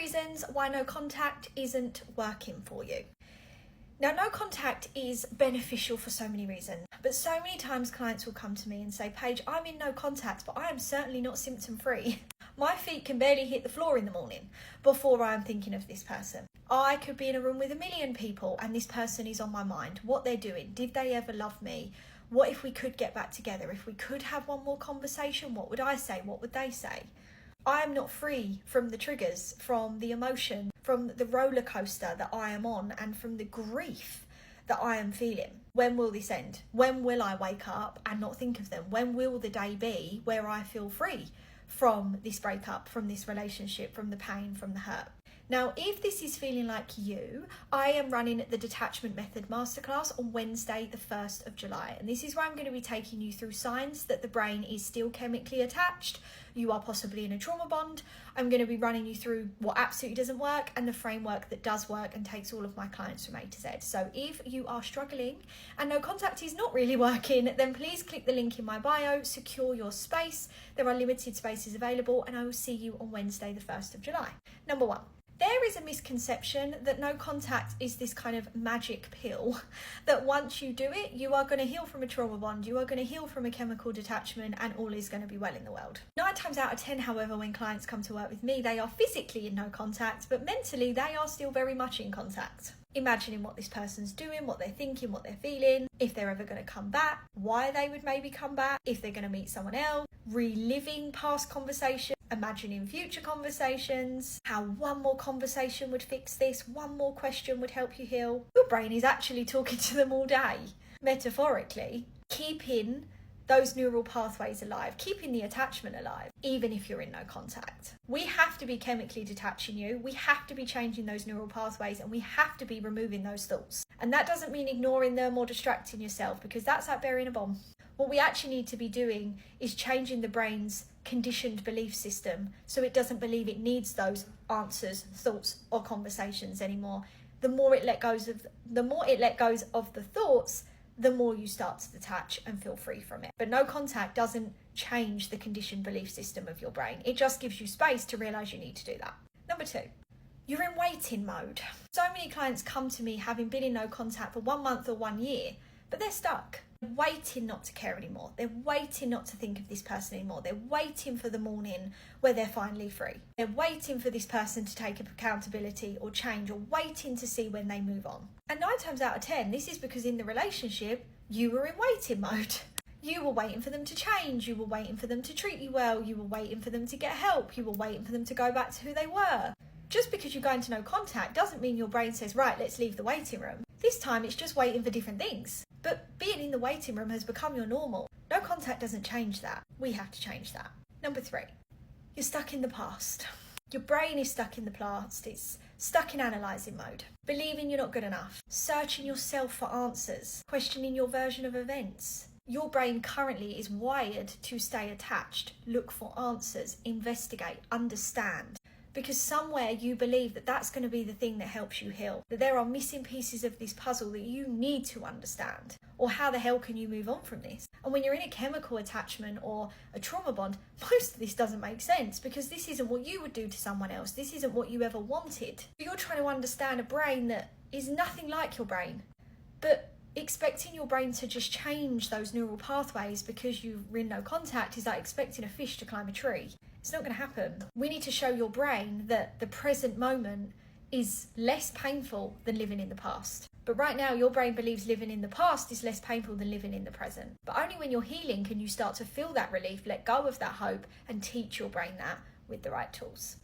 reasons why no contact isn't working for you. Now, no contact is beneficial for so many reasons, but so many times clients will come to me and say, Paige, I'm in no contact, but I am certainly not symptom free. My feet can barely hit the floor in the morning before I'm thinking of this person. I could be in a room with 1 million people and this person is on my mind. What they're doing, did they ever love me? What if we could get back together? If we could have one more conversation, what would I say? What would they say? I am not free from the triggers, from the emotion, from the roller coaster that I am on, and from the grief that I am feeling. When will this end? When will I wake up and not think of them? When will the day be where I feel free from this breakup, from this relationship, from the pain, from the hurt? Now, if this is feeling like you, I am running the Detachment Method Masterclass on Wednesday, the 1st of July. And this is where I'm going to be taking you through signs that the brain is still chemically attached. You are possibly in a trauma bond. I'm going to be running you through what absolutely doesn't work and the framework that does work and takes all of my clients from A to Z. So if you are struggling and no contact is not really working, then please click the link in my bio, secure your space. There are limited spaces available, and I will see you on Wednesday, the 1st of July. Number 1. There is a misconception that no contact is this kind of magic pill that once you do it, you are going to heal from a trauma bond, you are going to heal from a chemical detachment, and all is going to be well in the world. 9 times out of 10, however, when clients come to work with me, they are physically in no contact, but mentally they are still very much in contact. Imagining what this person's doing, what they're thinking, what they're feeling, if they're ever going to come back, why they would maybe come back, if they're going to meet someone else, reliving past conversations, imagining future conversations, how one more conversation would fix this, one more question would help you heal. Your brain is actually talking to them all day, metaphorically, keeping those neural pathways alive, keeping the attachment alive, even if you're in no contact. We have to be chemically detaching you, we have to be changing those neural pathways, and we have to be removing those thoughts. And that doesn't mean ignoring them or distracting yourself, because that's like burying a bomb. What we actually need to be doing is changing the brain's conditioned belief system so it doesn't believe it needs those answers, thoughts, or conversations anymore. The more it let goes of the thoughts, the more you start to detach and feel free from it. But no contact doesn't change the conditioned belief system of your brain. It just gives you space to realize you need to do that. Number 2, you're in waiting mode. So many clients come to me having been in no contact for 1 month or 1 year, but they're stuck. They're waiting not to care anymore. They're waiting not to think of this person anymore. They're waiting for the morning where they're finally free. They're waiting for this person to take accountability or change, or waiting to see when they move on. And 9 times out of 10, this is because in the relationship, you were in waiting mode. You were waiting for them to change. You were waiting for them to treat you well. You were waiting for them to get help. You were waiting for them to go back to who they were. Just because you go into no contact doesn't mean your brain says, right, let's leave the waiting room. This time it's just waiting for different things. But being in the waiting room has become your normal. No contact doesn't change that. We have to change that. Number 3, you're stuck in the past. Your brain is stuck in the past. It's stuck in analysing mode. Believing you're not good enough. Searching yourself for answers. Questioning your version of events. Your brain currently is wired to stay attached, look for answers, investigate, understand. Because somewhere you believe that that's going to be the thing that helps you heal. That there are missing pieces of this puzzle that you need to understand. Or how the hell can you move on from this? And when you're in a chemical attachment or a trauma bond, most of this doesn't make sense, because this isn't what you would do to someone else. This isn't what you ever wanted. You're trying to understand a brain that is nothing like your brain. But expecting your brain to just change those neural pathways because you're in no contact is like expecting a fish to climb a tree. It's not going to happen. We need to show your brain that the present moment is less painful than living in the past. But right now, your brain believes living in the past is less painful than living in the present. But only when you're healing can you start to feel that relief, let go of that hope, and teach your brain that with the right tools.